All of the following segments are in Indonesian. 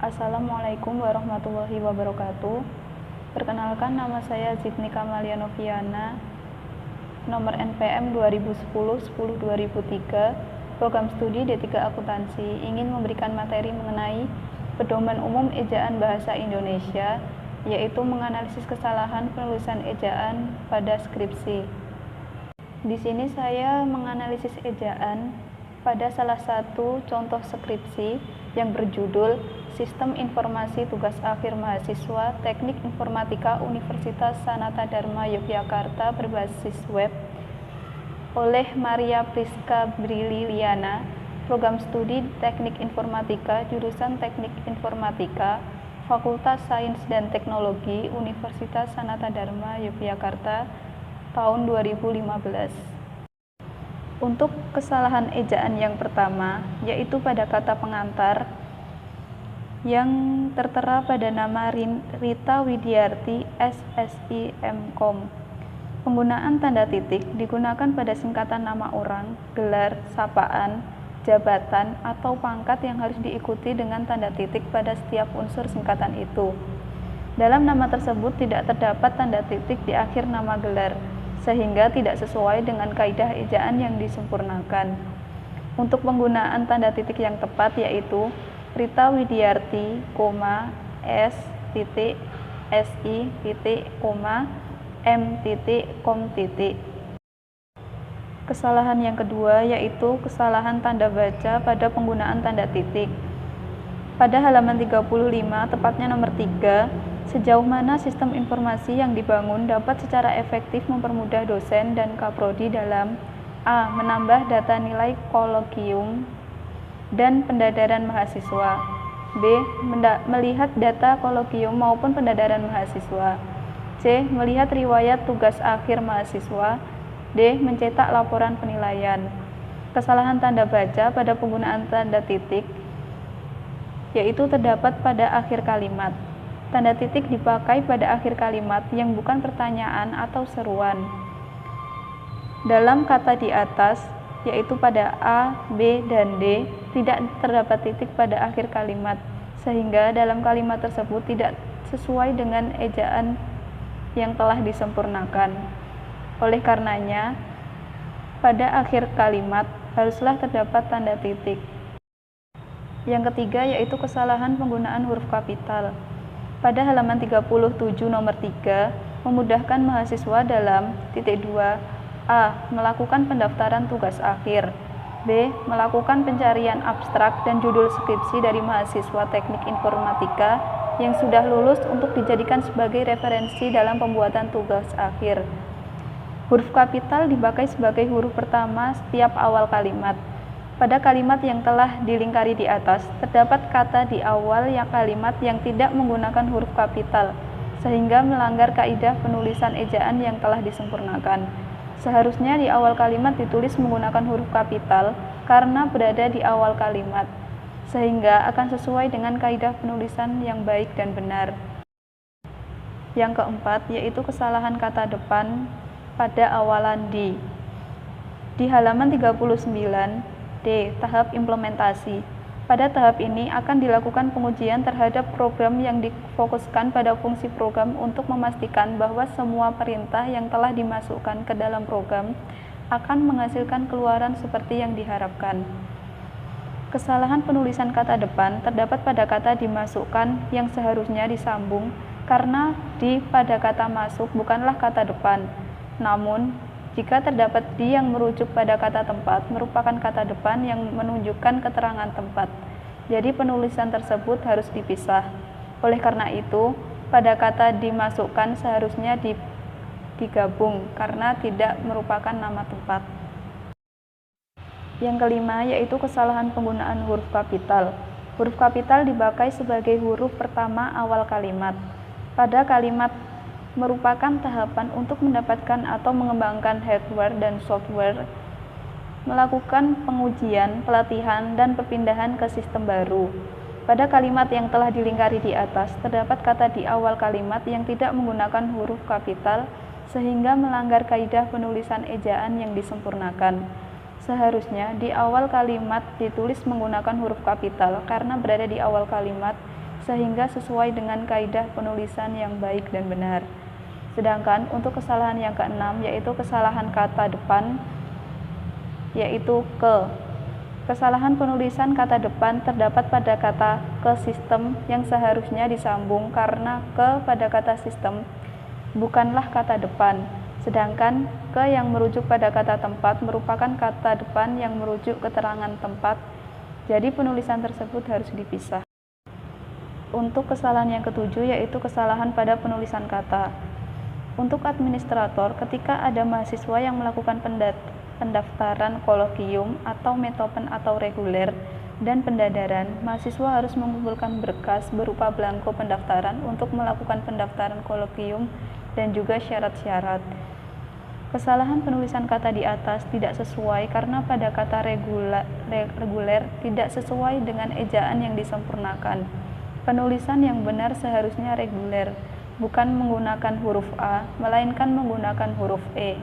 Assalamualaikum warahmatullahi wabarakatuh. Perkenalkan, nama saya Zidni Kamalia Noviana, nomor NPM 2010-10-2003, program studi D3 Akuntansi, ingin memberikan materi mengenai pedoman umum ejaan bahasa Indonesia, yaitu menganalisis kesalahan penulisan ejaan pada skripsi. Di sini saya menganalisis ejaan pada salah satu contoh skripsi yang berjudul Sistem Informasi Tugas Akhir Mahasiswa Teknik Informatika Universitas Sanata Dharma Yogyakarta berbasis web oleh Maria Priska Briliana, program studi Teknik Informatika, jurusan Teknik Informatika, Fakultas Sains dan Teknologi Universitas Sanata Dharma Yogyakarta, tahun 2015. Untuk kesalahan ejaan yang pertama, yaitu pada kata pengantar yang tertera pada nama Rita Widiarti SSI MKom. Penggunaan tanda titik digunakan pada singkatan nama orang, gelar, sapaan, jabatan, atau pangkat yang harus diikuti dengan tanda titik pada setiap unsur singkatan itu. Dalam nama tersebut tidak terdapat tanda titik di akhir nama gelar, sehingga tidak sesuai dengan kaidah ejaan yang disempurnakan. Untuk penggunaan tanda titik yang tepat yaitu Rita Widiarti, S, SI, M, kom. Kesalahan yang kedua yaitu kesalahan tanda baca pada penggunaan tanda titik. Pada halaman 35, tepatnya nomor 3, sejauh mana sistem informasi yang dibangun dapat secara efektif mempermudah dosen dan kaprodi dalam A. Menambah data nilai kolokium dan pendadaran mahasiswa, B. Melihat data kolokium maupun pendadaran mahasiswa, C. Melihat riwayat tugas akhir mahasiswa, D. Mencetak laporan penilaian. Kesalahan tanda baca pada penggunaan tanda titik yaitu terdapat pada akhir kalimat. Tanda titik dipakai pada akhir kalimat yang bukan pertanyaan atau seruan. Dalam kata di atas, yaitu pada A, B, dan D, tidak terdapat titik pada akhir kalimat, sehingga dalam kalimat tersebut tidak sesuai dengan ejaan yang telah disempurnakan. Oleh karenanya, pada akhir kalimat haruslah terdapat tanda titik. Yang ketiga yaitu kesalahan penggunaan huruf kapital. Pada halaman 37 nomor 3, memudahkan mahasiswa dalam titik 2, A. Melakukan pendaftaran tugas akhir, B. Melakukan pencarian abstrak dan judul skripsi dari mahasiswa teknik informatika yang sudah lulus untuk dijadikan sebagai referensi dalam pembuatan tugas akhir. Huruf kapital dipakai sebagai huruf pertama setiap awal kalimat. Pada kalimat yang telah dilingkari di atas, terdapat kata di awal kalimat yang tidak menggunakan huruf kapital, sehingga melanggar kaidah penulisan ejaan yang telah disempurnakan. Seharusnya di awal kalimat ditulis menggunakan huruf kapital karena berada di awal kalimat, sehingga akan sesuai dengan kaidah penulisan yang baik dan benar. Yang keempat yaitu kesalahan kata depan pada awalan di. Di halaman 39, D. Tahap implementasi. Pada tahap ini akan dilakukan pengujian terhadap program yang difokuskan pada fungsi program untuk memastikan bahwa semua perintah yang telah dimasukkan ke dalam program akan menghasilkan keluaran seperti yang diharapkan. Kesalahan penulisan kata depan terdapat pada kata dimasukkan yang seharusnya disambung karena di pada kata masuk bukanlah kata depan. Namun, jika terdapat di yang merujuk pada kata tempat, merupakan kata depan yang menunjukkan keterangan tempat. Jadi penulisan tersebut harus dipisah. Oleh karena itu, pada kata dimasukkan seharusnya digabung karena tidak merupakan nama tempat. Yang kelima yaitu kesalahan penggunaan huruf kapital. Huruf kapital dipakai sebagai huruf pertama awal kalimat. Pada kalimat merupakan tahapan untuk mendapatkan atau mengembangkan hardware dan software, melakukan pengujian, pelatihan, dan perpindahan ke sistem baru. Pada kalimat yang telah dilingkari di atas, terdapat kata di awal kalimat yang tidak menggunakan huruf kapital, sehingga melanggar kaidah penulisan ejaan yang disempurnakan. Seharusnya di awal kalimat ditulis menggunakan huruf kapital karena berada di awal kalimat, sehingga sesuai dengan kaidah penulisan yang baik dan benar. Sedangkan untuk kesalahan yang keenam yaitu kesalahan kata depan, yaitu ke. Kesalahan penulisan kata depan terdapat pada kata ke sistem yang seharusnya disambung karena ke pada kata sistem bukanlah kata depan. Sedangkan ke yang merujuk pada kata tempat merupakan kata depan yang merujuk keterangan tempat. Jadi penulisan tersebut harus dipisah. Untuk kesalahan yang ketujuh yaitu kesalahan pada penulisan kata. Untuk administrator, ketika ada mahasiswa yang melakukan pendaftaran kolokium atau metopen atau reguler dan pendadaran, mahasiswa harus mengumpulkan berkas berupa belangko pendaftaran untuk melakukan pendaftaran kolokium dan juga syarat-syarat. Kesalahan penulisan kata di atas tidak sesuai karena pada kata reguler tidak sesuai dengan ejaan yang disempurnakan. Penulisan yang benar seharusnya reguler, bukan menggunakan huruf A, melainkan menggunakan huruf E.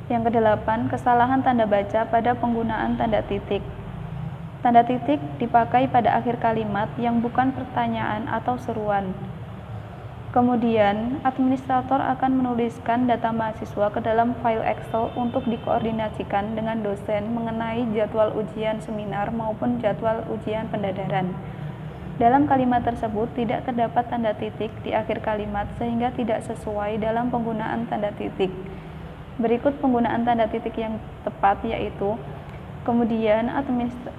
Yang kedelapan, kesalahan tanda baca pada penggunaan tanda titik. Tanda titik dipakai pada akhir kalimat yang bukan pertanyaan atau seruan. Kemudian, administrator akan menuliskan data mahasiswa ke dalam file Excel untuk dikoordinasikan dengan dosen mengenai jadwal ujian seminar maupun jadwal ujian pendadaran. Dalam kalimat tersebut tidak terdapat tanda titik di akhir kalimat sehingga tidak sesuai dalam penggunaan tanda titik. Berikut penggunaan tanda titik yang tepat yaitu kemudian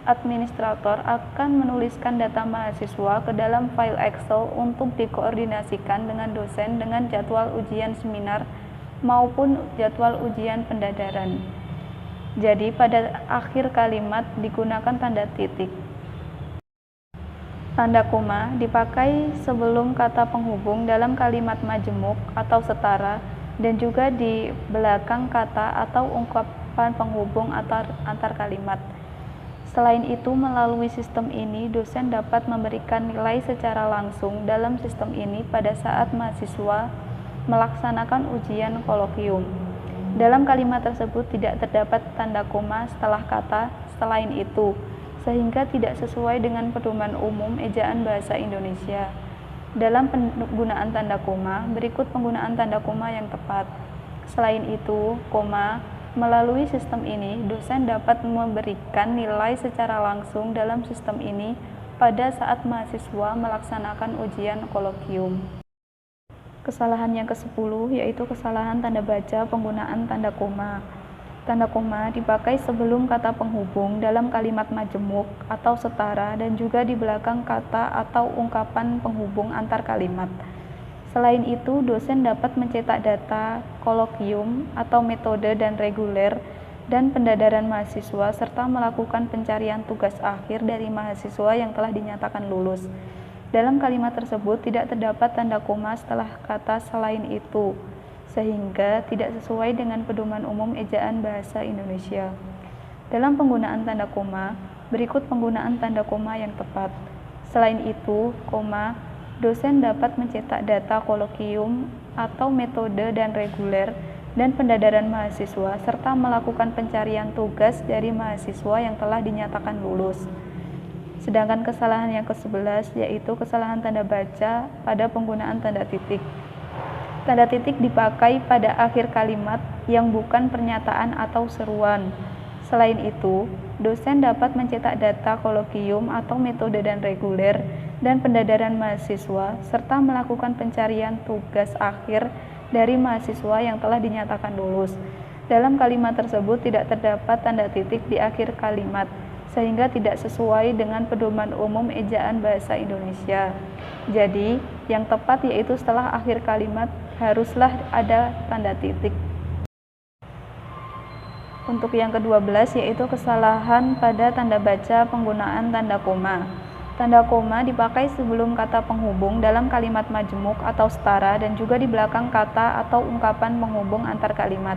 administrator akan menuliskan data mahasiswa ke dalam file Excel untuk dikoordinasikan dengan dosen dengan jadwal ujian seminar maupun jadwal ujian pendadaran. Jadi pada akhir kalimat digunakan tanda titik. Tanda koma dipakai sebelum kata penghubung dalam kalimat majemuk atau setara dan juga di belakang kata atau ungkapan penghubung antar kalimat. Selain itu, melalui sistem ini, dosen dapat memberikan nilai secara langsung dalam sistem ini pada saat mahasiswa melaksanakan ujian kolokium. Dalam kalimat tersebut tidak terdapat tanda koma setelah kata selain itu, sehingga tidak sesuai dengan pedoman umum ejaan bahasa Indonesia. Dalam penggunaan tanda koma, berikut penggunaan tanda koma yang tepat. Selain itu, koma melalui sistem ini, dosen dapat memberikan nilai secara langsung dalam sistem ini pada saat mahasiswa melaksanakan ujian kolokium. Kesalahan yang ke-10 yaitu kesalahan tanda baca penggunaan tanda koma. Tanda koma dipakai sebelum kata penghubung dalam kalimat majemuk atau setara dan juga di belakang kata atau ungkapan penghubung antar kalimat. Selain itu, dosen dapat mencetak data kolokium atau metode dan reguler dan pendadaran mahasiswa serta melakukan pencarian tugas akhir dari mahasiswa yang telah dinyatakan lulus. Dalam kalimat tersebut tidak terdapat tanda koma setelah kata selain itu, sehingga tidak sesuai dengan pedoman umum ejaan bahasa Indonesia. Dalam penggunaan tanda koma, berikut penggunaan tanda koma yang tepat. Selain itu, koma, dosen dapat mencetak data kolokium atau metode dan reguler dan pendadaran mahasiswa serta melakukan pencarian tugas dari mahasiswa yang telah dinyatakan lulus. Sedangkan kesalahan yang ke-11 yaitu kesalahan tanda baca pada penggunaan tanda titik. Tanda titik dipakai pada akhir kalimat yang bukan pernyataan atau seruan. Selain itu, dosen dapat mencetak data kolokium atau metode dan reguler dan pendadaran mahasiswa serta melakukan pencarian tugas akhir dari mahasiswa yang telah dinyatakan lulus. Dalam kalimat tersebut tidak terdapat tanda titik di akhir kalimat, sehingga tidak sesuai dengan pedoman umum ejaan bahasa Indonesia. Jadi, yang tepat yaitu setelah akhir kalimat haruslah ada tanda titik. Untuk yang ke-12 yaitu kesalahan pada tanda baca penggunaan tanda koma. Tanda koma dipakai sebelum kata penghubung dalam kalimat majemuk atau setara dan juga di belakang kata atau ungkapan penghubung antar kalimat.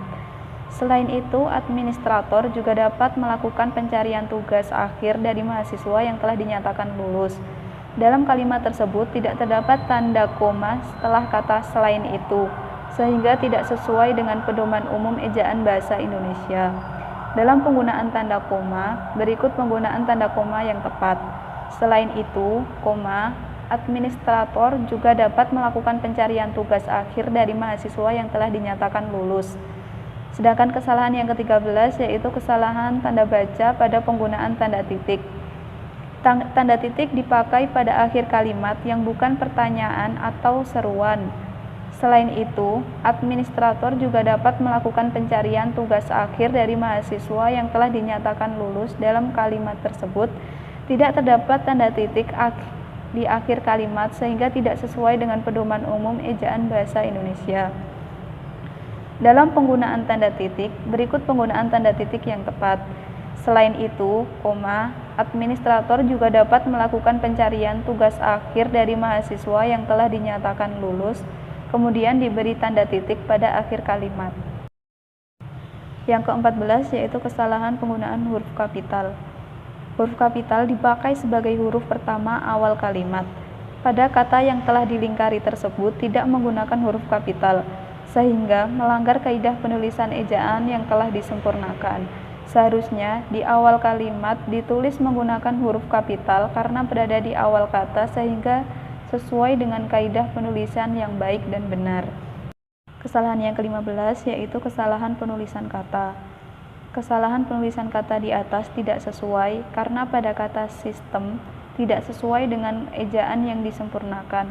Selain itu, administrator juga dapat melakukan pencarian tugas akhir dari mahasiswa yang telah dinyatakan lulus. Dalam kalimat tersebut tidak terdapat tanda koma setelah kata selain itu, sehingga tidak sesuai dengan pedoman umum ejaan bahasa Indonesia. Dalam penggunaan tanda koma, berikut penggunaan tanda koma yang tepat. Selain itu, administrator juga dapat melakukan pencarian tugas akhir dari mahasiswa yang telah dinyatakan lulus. Sedangkan kesalahan yang ke-13 yaitu kesalahan tanda baca pada penggunaan tanda titik. Tanda titik dipakai pada akhir kalimat yang bukan pertanyaan atau seruan. Selain itu, administrator juga dapat melakukan pencarian tugas akhir dari mahasiswa yang telah dinyatakan lulus dalam kalimat tersebut tidak terdapat tanda titik di akhir kalimat sehingga tidak sesuai dengan pedoman umum ejaan bahasa Indonesia. Dalam penggunaan tanda titik, berikut penggunaan tanda titik yang tepat. Selain itu, administrator juga dapat melakukan pencarian tugas akhir dari mahasiswa yang telah dinyatakan lulus, kemudian diberi tanda titik pada akhir kalimat. Yang ke-14 yaitu kesalahan penggunaan huruf kapital. Huruf kapital dipakai sebagai huruf pertama awal kalimat. Pada kata yang telah dilingkari tersebut tidak menggunakan huruf kapital, sehingga melanggar kaidah penulisan ejaan yang telah disempurnakan. Seharusnya di awal kalimat ditulis menggunakan huruf kapital karena berada di awal kata sehingga sesuai dengan kaidah penulisan yang baik dan benar. Kesalahan yang ke-15 yaitu kesalahan penulisan kata. Kesalahan penulisan kata di atas tidak sesuai karena pada kata sistem tidak sesuai dengan ejaan yang disempurnakan.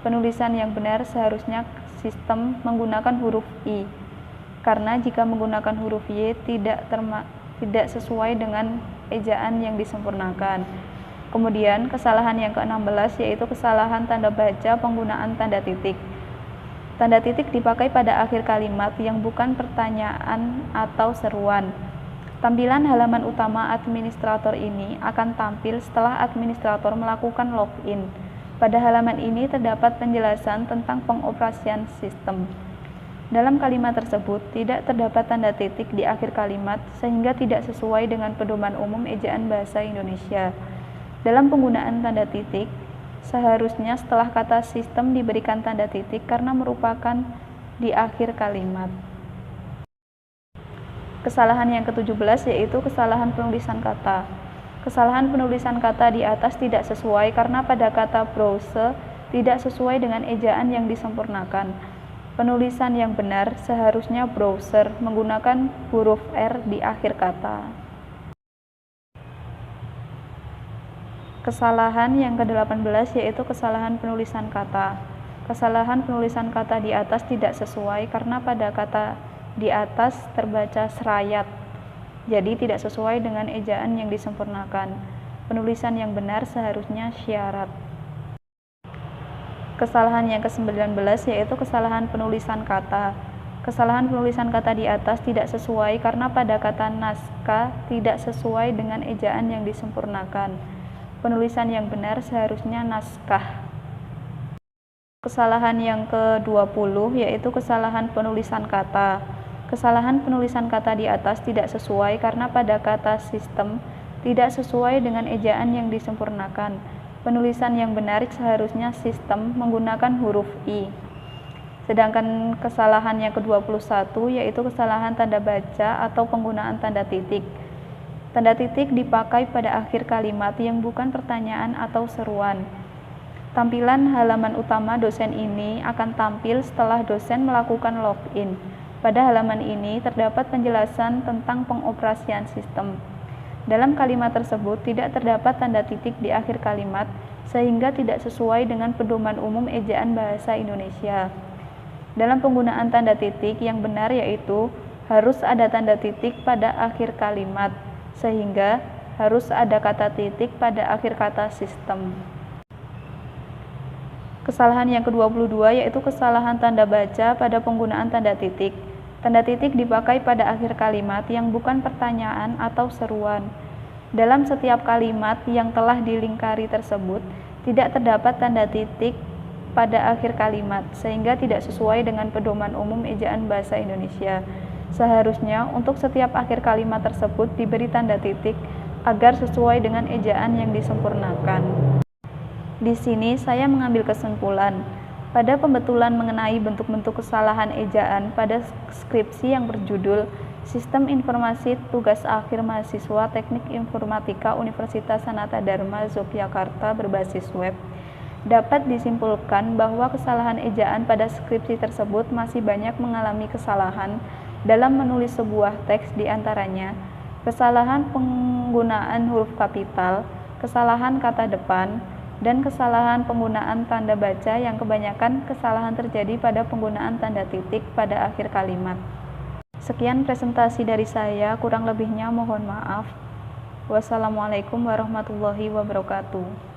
Penulisan yang benar seharusnya sistem menggunakan huruf I, karena jika menggunakan huruf Y tidak sesuai dengan ejaan yang disempurnakan. Kemudian kesalahan yang ke-16 yaitu kesalahan tanda baca penggunaan tanda titik. Tanda titik dipakai pada akhir kalimat yang bukan pertanyaan atau seruan. Tampilan halaman utama administrator ini akan tampil setelah administrator melakukan login. Pada halaman ini terdapat penjelasan tentang pengoperasian sistem. Dalam kalimat tersebut tidak terdapat tanda titik di akhir kalimat sehingga tidak sesuai dengan pedoman umum ejaan bahasa Indonesia. Dalam penggunaan tanda titik, seharusnya setelah kata sistem diberikan tanda titik karena merupakan di akhir kalimat. Kesalahan yang ke-17 yaitu kesalahan penulisan kata. Kesalahan penulisan kata di atas tidak sesuai karena pada kata browse tidak sesuai dengan ejaan yang disempurnakan. Penulisan yang benar seharusnya browser menggunakan huruf R di akhir kata. Kesalahan yang ke-18 yaitu kesalahan penulisan kata. Kesalahan penulisan kata di atas tidak sesuai karena pada kata di atas terbaca serayat, jadi tidak sesuai dengan ejaan yang disempurnakan. Penulisan yang benar seharusnya syarat. Kesalahan yang ke-19 yaitu kesalahan penulisan kata. Kesalahan penulisan kata di atas tidak sesuai karena pada kata naskah tidak sesuai dengan ejaan yang disempurnakan. Penulisan yang benar seharusnya naskah. Kesalahan yang ke-20 yaitu kesalahan penulisan kata. Kesalahan penulisan kata di atas tidak sesuai karena pada kata sistem tidak sesuai dengan ejaan yang disempurnakan. Penulisan yang benar seharusnya sistem menggunakan huruf I. Sedangkan kesalahan yang ke-21 yaitu kesalahan tanda baca atau penggunaan tanda titik. Tanda titik dipakai pada akhir kalimat yang bukan pertanyaan atau seruan. Tampilan halaman utama dosen ini akan tampil setelah dosen melakukan login. Pada halaman ini terdapat penjelasan tentang pengoperasian sistem. Dalam kalimat tersebut tidak terdapat tanda titik di akhir kalimat sehingga tidak sesuai dengan pedoman umum ejaan bahasa Indonesia. Dalam penggunaan tanda titik yang benar yaitu harus ada tanda titik pada akhir kalimat sehingga harus ada kata titik pada akhir kata sistem. Kesalahan yang ke-22 yaitu kesalahan tanda baca pada penggunaan tanda titik. Tanda titik dipakai pada akhir kalimat yang bukan pertanyaan atau seruan. Dalam setiap kalimat yang telah dilingkari tersebut, tidak terdapat tanda titik pada akhir kalimat, sehingga tidak sesuai dengan pedoman umum ejaan bahasa Indonesia. Seharusnya untuk setiap akhir kalimat tersebut diberi tanda titik agar sesuai dengan ejaan yang disempurnakan. Di sini saya mengambil kesimpulan. Pada pembetulan mengenai bentuk-bentuk kesalahan ejaan pada skripsi yang berjudul Sistem Informasi Tugas Akhir Mahasiswa Teknik Informatika Universitas Sanata Dharma Yogyakarta berbasis web, dapat disimpulkan bahwa kesalahan ejaan pada skripsi tersebut masih banyak mengalami kesalahan dalam menulis sebuah teks, di antaranya kesalahan penggunaan huruf kapital, kesalahan kata depan, dan kesalahan penggunaan tanda baca, yang kebanyakan kesalahan terjadi pada penggunaan tanda titik pada akhir kalimat. Sekian presentasi dari saya, kurang lebihnya mohon maaf. Wassalamualaikum warahmatullahi wabarakatuh.